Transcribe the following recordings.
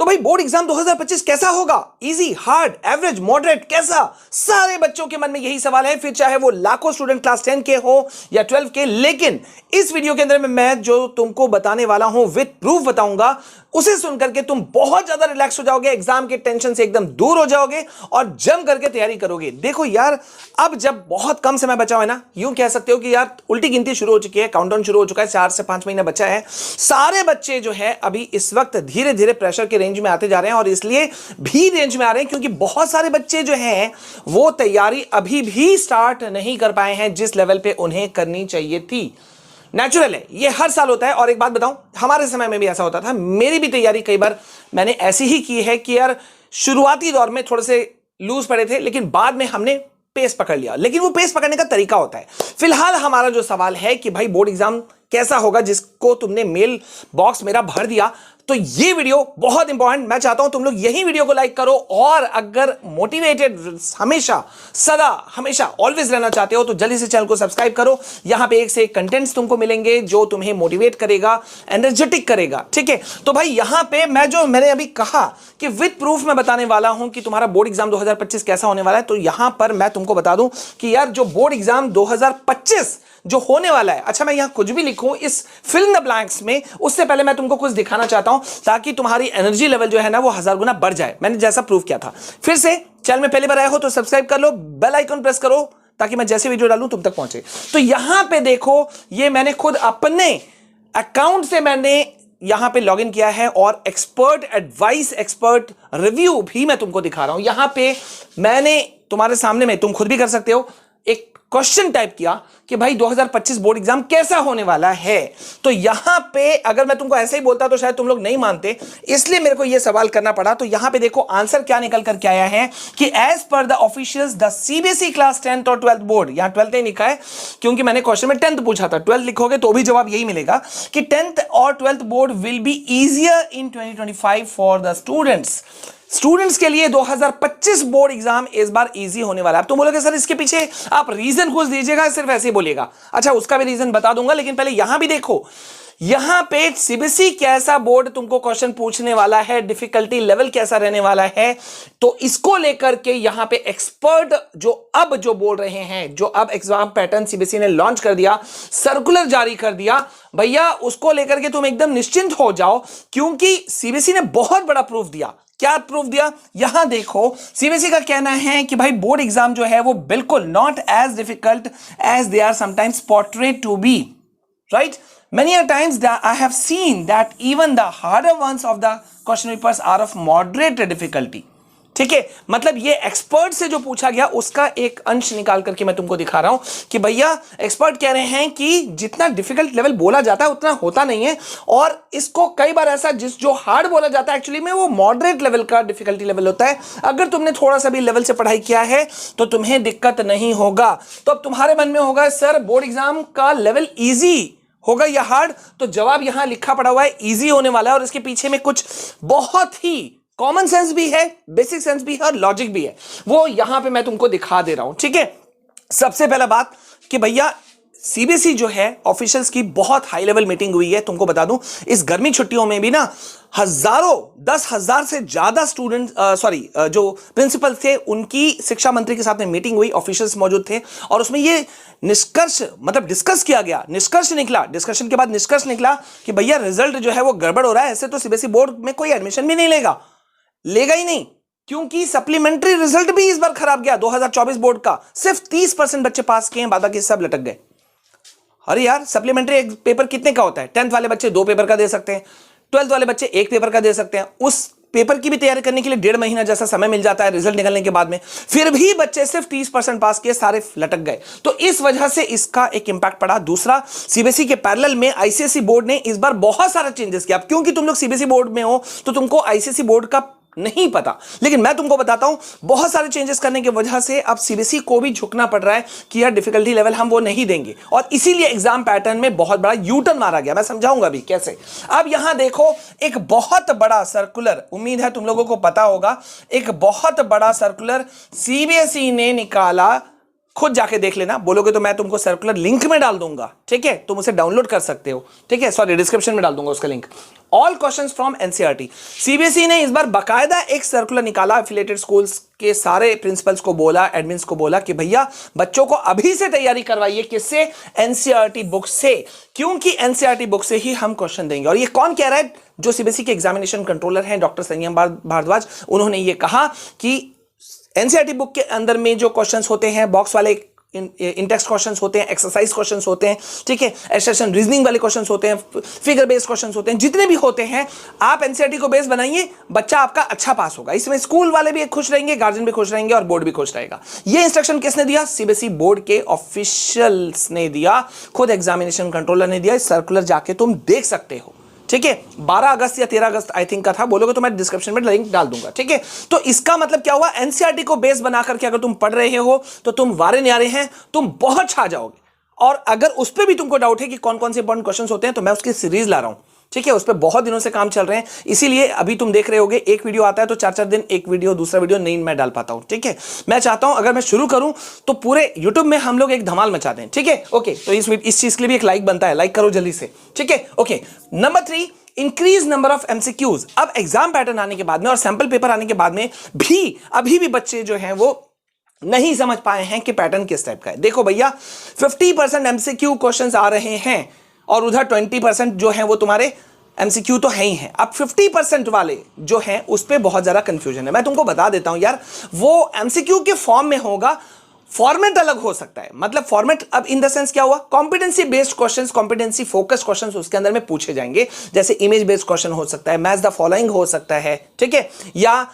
तो भाई board exam 2025 कैसा होगा? इजी, हार्ड, एवरेज, मॉडरेट, कैसा? सारे बच्चों के मन में यही सवाल है, फिर चाहे वो लाखों स्टूडेंट क्लास 10 के हो या 12 के। लेकिन इस वीडियो के अंदर में मैं जो तुमको बताने वाला हूं विद प्रूफ बताऊंगा, उसे सुनकर के तुम बहुत ज्यादा रिलैक्स हो जाओगे, एग्जाम के टेंशन से एकदम दूर हो जाओगे और जम करके तैयारी करोगे। देखो यार, अब जब बहुत कम समय बचा है ना, यूं कह सकते हो कि यार उल्टी गिनती शुरू हो चुकी है, काउंटडाउन शुरू हो चुका है, 4 से 5 महीना बचा है। सारे बच्चे जो है अभी इस वक्त धीरे धीरे प्रेशर के रेंज में आते जा रहे हैं, और इसलिए भी रेंज में आ रहे हैं क्योंकि बहुत सारे बच्चे जो हैं वो तैयारी अभी भी स्टार्ट नहीं कर पाए हैं जिस लेवल पे उन्हें करनी चाहिए थी। नेचुरल है, ये हर साल होता है। और एक बात बताऊं, हमारे समय में भी ऐसा होता था। मेरी भी तैयारी कई बार मैंने ऐसी ही की है कि यार शुरुआती दौर में थोड़े से लूज पड़े थे, लेकिन बाद में हमने पेस पकड़ लिया। लेकिन वो पेस पकड़ने का तरीका होता है। फिलहाल हमारा जो सवाल है कि भाई बोर्ड एग्जाम कैसा होगा, जिसको तुमने मेल बॉक्स मेरा भर दिया, तो ये वीडियो बहुत इंपॉर्टेंट। मैं चाहता हूं तुम लोग यही वीडियो को लाइक करो, और अगर मोटिवेटेड हमेशा सदा हमेशा ऑलवेज रहना चाहते हो तो जल्दी से चैनल को सब्सक्राइब करो। यहां पे एक से एक कंटेंट्स तुमको मिलेंगे जो तुम्हें मोटिवेट करेगा, एनर्जेटिक करेगा। ठीक है, तो भाई यहां पे मैंने अभी कहा कि विद प्रूफ मैं बताने वाला हूं कि तुम्हारा बोर्ड एग्जाम 2025 कैसा होने वाला है। तो यहां पर मैं तुमको बता दूं कि यार जो बोर्ड एग्जाम 2025 जो होने वाला है, अच्छा मैं यहां कुछ भी लिखूं इस फिल द ब्लैंक्स में, उससे पहले मैं तुमको कुछ दिखाना चाहता हूं ताकि तुम्हारी एनर्जी लेवल जो है ना वो 1000 गुना बढ़ जाए, मैंने जैसा प्रूफ किया था। फिर से चैनल में पहली बार आए हो तो सब्सक्राइब कर लो, बेल आइकन प्रेस करो ताकि मैं जैसे वीडियो डालूं तुम तक पहुंचे। तो यहां पे देखो, ये मैंने खुद अपने अकाउंट से मैंने यहां पे लॉगिन किया है, और एक्सपर्ट एडवाइस, एक्सपर्ट रिव्यू भी मैं तुमको दिखा रहा हूं। यहां पे मैंने तुम्हारे सामने में, तुम खुद भी कर सकते हो, एक क्वेश्चन टाइप किया कि भाई 2025 बोर्ड एग्जाम कैसा होने वाला है। तो यहां पे अगर मैं तुमको ऐसे ही बोलता तो शायद तुम लोग नहीं मानते, इसलिए मेरे को यह सवाल करना पड़ा। तो यहां पे देखो आंसर क्या निकल करके आया है कि as per the officials the CBSE class 10th और 12th बोर्ड, यहां 12th नहीं लिखा है क्योंकि मैंने क्वेश्चन में 10th पूछा था, 12th लिखोगे तो भी जवाब यही मिलेगा कि 10th और 12th board will be easier in 2025 for the students के लिए 2025 बोर्ड एग्जाम इस बार इजी होने वाला है। अब तुम बोलोगे सर इसके पीछे आप रीजन खोज दीजिएगा, सिर्फ ऐसे ही बोलिएगा। अच्छा, उसका भी रीजन बता दूंगा, लेकिन पहले यहां भी देखो, यहां पे सीबीएसई कैसा बोर्ड तुमको क्वेश्चन पूछने वाला है, डिफिकल्टी लेवल कैसा रहने वाला है, तो इसको लेकर के यहां पे एक्सपर्ट जो बोल रहे हैं, जो अब एग्जाम पैटर्न सीबीएसई ने लॉन्च कर दिया, सर्कुलर जारी कर दिया, भैया उसको लेकर के तुम एकदम निश्चिंत हो जाओ, क्योंकि सीबीएसई ने बहुत बड़ा प्रूफ दिया। क्या प्रूफ दिया? यहां देखो, सीबीएसई का कहना है कि भाई बोर्ड एग्जाम जो है वो बिल्कुल not as difficult as they are sometimes portrayed to be, right? Many a times that I have seen that even the harder ones of the question papers are of moderate difficulty. ठीक है, मतलब ये expert से जो पूछा गया उसका एक अंश निकाल करके मैं तुमको दिखा रहा हूं कि भैया एक्सपर्ट कह रहे हैं कि जितना डिफिकल्ट लेवल बोला जाता है उतना होता नहीं है, और इसको कई बार ऐसा जो हार्ड बोला जाता है एक्चुअली में वो मॉडरेट लेवल का डिफिकल्टी लेवल होता है। अगर तुमने थोड़ा सा भी लेवल से पढ़ाई किया है तो तुम्हें दिक्कत नहीं होगा। तो अब तुम्हारे मन में होगा सर बोर्ड एग्जाम का लेवल ईजी होगा या हार्ड, तो जवाब यहां लिखा पड़ा हुआ है इजी होने वाला है, और इसके पीछे में कुछ बहुत ही कॉमन सेंस भी है, बेसिक सेंस भी है और लॉजिक भी है, वो यहां पे मैं तुमको दिखा दे रहा हूं। ठीक है, सबसे पहला बात कि भैया सीबीएसई जो है ऑफिशियल्स की बहुत हाई लेवल मीटिंग हुई है। तुमको बता दूं इस गर्मी छुट्टियों में भी ना हजारों, 10,000 से ज्यादा स्टूडेंट जो प्रिंसिपल थे उनकी शिक्षा मंत्री के साथ में मीटिंग हुई, ऑफिशियल्स मौजूद थे, और उसमें ये निष्कर्ष मतलब डिस्कस किया गया, डिस्कशन के बाद निष्कर्ष निकला कि भैया रिजल्ट जो है वो गड़बड़ हो रहा है। ऐसे तो सीबीएसई बोर्ड में कोई एडमिशन भी नहीं लेगा ही नहीं, क्योंकि सप्लीमेंट्री रिजल्ट भी इस बार खराब गया। 2024 बोर्ड का सिर्फ 30% बच्चे पास किए हैं, बाकी सब लटक गए। अरे यार, सप्लीमेंट्री पेपर कितने का होता है? 10th वाले बच्चे 2 पेपर का दे सकते हैं, 12th वाले बच्चे 1 पेपर का दे सकते हैं। उस पेपर की भी तैयारी करने के लिए 1.5 महीना जैसा समय मिल जाता है रिजल्ट निकलने के बाद में, फिर भी बच्चे सिर्फ 30% पास किए, सारे लटक गए। तो इस वजह से इसका एक इंपैक्ट पड़ा। दूसरा, सीबीएसई के पैरेलल में आईसीएसई बोर्ड ने इस बार बहुत सारा चेंजेस किया। क्योंकि तुम लोग सीबीएसई बोर्ड में हो तो तुमको आईसीएसई बोर्ड का नहीं पता, लेकिन मैं तुमको बताता हूं बहुत सारे चेंजेस करने की वजह से अब सीबीएसई को भी झुकना पड़ रहा है कि यार डिफिकल्टी लेवल हम वो नहीं देंगे, और इसीलिए एग्जाम पैटर्न में बहुत बड़ा यूटर्न मारा गया। मैं समझाऊंगा भी कैसे। अब यहां देखो, एक बहुत बड़ा सर्कुलर, उम्मीद है तुम लोगों को पता होगा, एक बहुत बड़ा सर्कुलर सीबीएसई ने निकाला खुद जाके देख लेना, बोलोगे तो मैं तुमको सर्कुलर लिंक में डाल दूंगा, ठीक है, तुम उसे डाउनलोड कर सकते हो, ठीक है, सॉरी डिस्क्रिप्शन में डाल दूंगा उसका link. All questions from NCERT. CBSE ने इस बार बकायदा एक सर्कुलर निकाला, एफिलिएटेड स्कूल्स के सारे प्रिंसिपल्स को बोला, एडमिन्स को बोला कि भैया बच्चों को अभी से तैयारी करवाइए, किससे? एनसीईआरटी बुक से, क्योंकि एनसीईआरटी बुक से ही हम क्वेश्चन देंगे। और ये कौन कह रहा है? जो सीबीएसई के एग्जामिनेशन कंट्रोलर हैं डॉक्टर संयम भारद्वाज, उन्होंने ये कहा कि एनसीईआरटी बुक के अंदर में जो क्वेश्चंस होते हैं, बॉक्स वाले इंटेक्स्ट क्वेश्चंस होते हैं, एक्सरसाइज क्वेश्चंस होते हैं, ठीक है, एसेशन रीजनिंग वाले क्वेश्चंस होते हैं, फिगर बेस्ड क्वेश्चंस होते हैं, जितने भी होते हैं आप एनसीईआरटी को बेस बनाइए, बच्चा आपका अच्छा पास होगा। इसमें स्कूल वाले भी खुश रहेंगे, गार्जियन भी खुश रहेंगे और बोर्ड भी खुश रहेगा। ये इंस्ट्रक्शन किसने दिया? सीबीएसई बोर्ड के ऑफिशियल्स ने दिया, खुद एग्जामिनेशन कंट्रोलर ने दिया। सर्कुलर जाके तुम देख सकते हो, ठीक है, 12 अगस्त या 13 अगस्त आई थिंक का था, बोलोगे तो मैं डिस्क्रिप्शन में लिंक डाल दूंगा, ठीक है। तो इसका मतलब क्या हुआ? एनसीईआरटी को बेस बना करके अगर तुम पढ़ रहे हो तो तुम वारे न्यारे हैं, तुम बहुत छा जाओगे। और अगर उस पर भी तुमको डाउट है कि कौन कौन से इंपॉर्टेंट क्वेश्चंस होते हैं, तो मैं उसकी सीरीज ला रहा हूं, ठीक है, उस पर बहुत दिनों से काम चल रहे हैं, इसीलिए अभी तुम देख रहे होगे एक वीडियो आता है तो 4-4 दिन एक वीडियो, दूसरा वीडियो नहीं मैं डाल पाता हूं, ठीक है। मैं चाहता हूं अगर मैं शुरू करूं तो पूरे यूट्यूब में हम लोग एक धमाल मचा दें, ठीक है, ओके। तो इस चीज के लिए भी एक लाइक बनता है, लाइक करो जल्दी से, ठीक है, okay. Number 3, increase number of MCQs. अब एग्जाम पैटर्न आने के बाद में और सैंपल पेपर आने के बाद में भी अभी भी बच्चे जो हैं वो नहीं समझ पाए हैं कि पैटर्न किस टाइप का है। देखो भैया 50% एमसीक्यू क्वेश्चंस आ रहे हैं और उधर 20% जो है वो तुम्हारे एमसीक्यू तो है ही है। अब 50% वाले जो हैं उस पर बहुत ज्यादा कंफ्यूजन है। मैं तुमको बता देता हूं यार, वो एमसीक्यू के फॉर्म में होगा, फॉर्मेट अलग हो सकता है। मतलब फॉर्मेट अब इन द सेंस क्या हुआ? Competency based questions, competency focus questions उसके अंदर में पूछे जाएंगे। जैसे इमेज बेस्ड क्वेश्चन हो सकता है, मैच द फॉलोइंग हो सकता है, ठीक है, या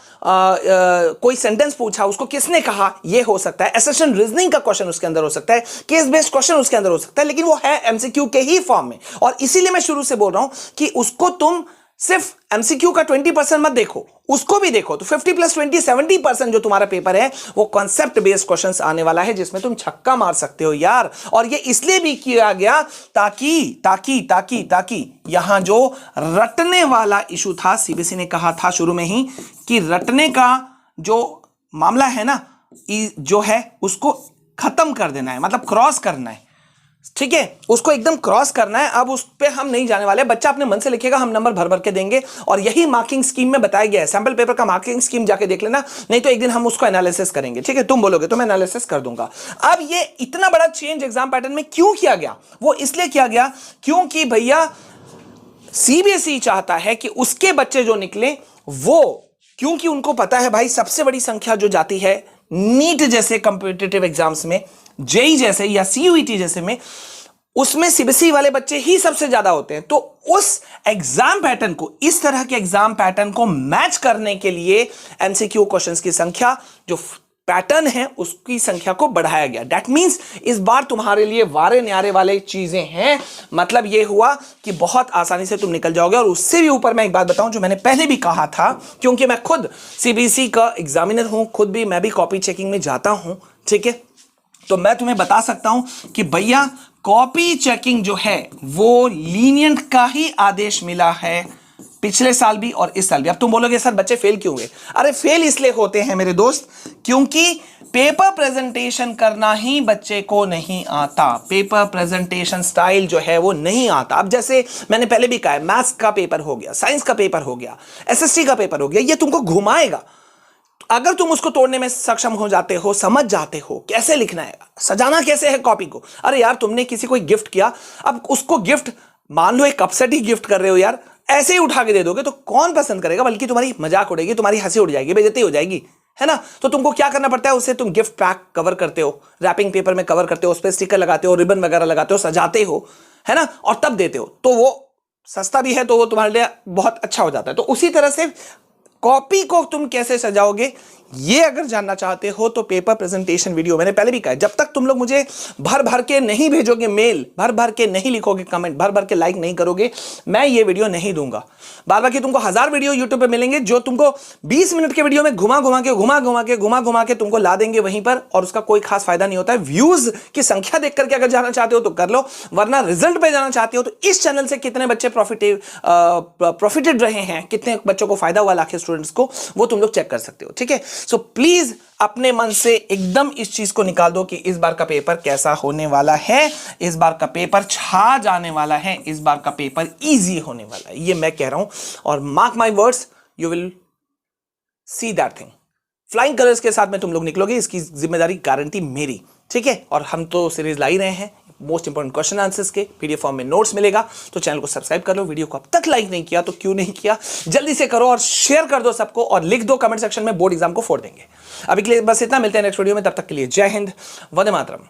कोई सेंटेंस पूछा उसको किसने कहा ये हो सकता है, एसेशन रीजनिंग का क्वेश्चन उसके अंदर हो सकता है, केस बेस्ड क्वेश्चन उसके अंदर हो सकता है, लेकिन वो है एमसीक्यू के ही फॉर्म में। और इसीलिए मैं शुरू से बोल रहा हूं कि उसको तुम सिर्फ एमसीक्यू का 20% मत देखो, उसको भी देखो। तो 50 + 20 70% जो तुम्हारा पेपर है वो कॉन्सेप्ट बेस्ड क्वेश्चंस आने वाला है, जिसमें तुम छक्का मार सकते हो यार। और ये इसलिए भी किया गया ताकि यहां जो रटने वाला इशू था, सीबीएसई ने कहा था शुरू में ही कि रटने का जो मामला है ना, जो है उसको खत्म कर देना है, मतलब क्रॉस करना है, ठीक है, उसको एकदम क्रॉस करना है। अब उस पे हम नहीं जाने वाले, बच्चा अपने मन से लिखेगा, हम नंबर भर भर के देंगे। और यही मार्किंग स्कीम में बताया गया है। सैंपल पेपर का मार्किंग स्कीम जाके देख लेना, नहीं तो एक दिन हम उसको एनालिसिस करेंगे, ठीक है, तुम बोलोगे तो मैं एनालिसिस कर दूंगा। अब ये इतना बड़ा चेंज एग्जाम पैटर्न में क्यों किया गया? वो इसलिए किया गया क्योंकि भैया सीबीएसई चाहता है कि उसके बच्चे जो निकले वो, क्योंकि उनको पता है भाई सबसे बड़ी संख्या जो जाती है नीट जैसे कॉम्पिटिटिव एग्जाम्स में, जेई जैसे या सीयूईटी जैसे में, उसमें सीबीएसई वाले बच्चे ही सबसे ज्यादा होते हैं। तो उस एग्जाम पैटर्न को, इस तरह के एग्जाम पैटर्न को मैच करने के लिए एमसीक्यू क्वेश्चंस की संख्या, जो पैटर्न है उसकी संख्या को बढ़ाया गया। दैट मींस इस बार तुम्हारे लिए वारे न्यारे वाले चीजें हैं। मतलब यह हुआ कि बहुत आसानी से तुम निकल जाओगे। और उससे भी ऊपर मैं एक बात बताऊं, जो मैंने पहले भी कहा था, क्योंकि मैं खुद सीबीएसई का एग्जामिनर हूं, खुद भी मैं भी कॉपी चेकिंग में जाता हूं, ठीक है, तो मैं तुम्हें बता सकता हूं कि भैया कॉपी चेकिंग जो है वो लीनियंट का ही आदेश मिला है, पिछले साल भी और इस साल भी। अब तुम बोलोगे सर बच्चे फेल क्यों हुए? अरे फेल इसलिए होते हैं मेरे दोस्त क्योंकि पेपर प्रेजेंटेशन करना ही बच्चे को नहीं आता, पेपर प्रेजेंटेशन स्टाइल जो है वो नहीं आता। अब जैसे मैंने पहले भी कहा है, मैथ्स का पेपर हो गया, साइंस का पेपर हो गया, एसएसटी का पेपर हो गया, ये तुमको घुमाएगा। अगर तुम उसको तोड़ने में सक्षम हो जाते हो, समझ जाते हो कैसे लिखना है, सजाना कैसे है कॉपी को। अरे यार तुमने किसी को गिफ्ट किया, अब उसको गिफ्ट, मान लो एक कप सेट ही गिफ्ट कर रहे हो यार, ऐसे ही उठा के दे दोगे तो कौन पसंद करेगा? बल्कि तुम्हारी मजाक उड़ेगी, तुम्हारी हंसी उड़ जाएगी, बेइज्जती हो जाएगी, है ना। तो तुमको क्या करना पड़ता है, उसे तुम गिफ्ट पैक कवर करते हो, रैपिंग पेपर में कवर करते हो, उस पर स्टिकर लगाते हो, रिबन वगैरह लगाते हो, सजाते हो, है ना, और तब देते हो। तो वो सस्ता भी है तो वो तुम्हारे लिए बहुत अच्छा हो जाता है। तो उसी तरह से कॉपी को तुम कैसे सजाओगे, ये अगर जानना चाहते हो तो पेपर प्रेजेंटेशन वीडियो, मैंने पहले भी कहा है, जब तक तुम लोग मुझे भर भर के नहीं भेजोगे मेल, भर भर के नहीं लिखोगे कमेंट, भर भर के लाइक नहीं करोगे, मैं ये वीडियो नहीं दूंगा। बार बार की तुमको 1000 वीडियो यूट्यूब पे मिलेंगे जो तुमको 20 मिनट के वीडियो में घुमा घुमा के तुमको ला देंगे वहीं पर, और उसका कोई खास फायदा नहीं होता है। व्यूज की संख्या देख करके अगर जाना चाहते हो तो कर लो, वरना रिजल्ट पे जाना चाहते हो तो इस चैनल से कितने बच्चे प्रॉफिटेड रहे हैं, कितने बच्चों को फायदा हुआ, लाखे स्टूडेंट्स को, वो तुम लोग चेक कर सकते हो, ठीक है। सो प्लीज अपने मन से एकदम इस चीज को निकाल दो कि इस बार का पेपर कैसा होने वाला है, इस बार का पेपर छा जाने वाला है, इस बार का पेपर इजी होने वाला है, ये मैं कह रहा हूं। और mark my words, you will see that thing. Flying colours के साथ में तुम लोग निकलोगे, इसकी जिम्मेदारी गारंटी मेरी, ठीक है। और हम तो सीरीज ला ही रहे हैं मोस्ट इंपोर्टेंट क्वेश्चन आंसर्स के, पीडीएफ फॉर्म में नोट्स मिलेगा। तो चैनल को सब्सक्राइब कर लो, वीडियो को अब तक लाइक नहीं किया तो क्यों नहीं किया, जल्दी से करो और शेयर कर दो सबको, और लिख दो कमेंट सेक्शन में बोर्ड एग्जाम को फोड़ देंगे। अभी के लिए बस इतना, मिलते हैं नेक्स्ट वीडियो में, तब तक के लिए जय हिंद, वंदे मातरम।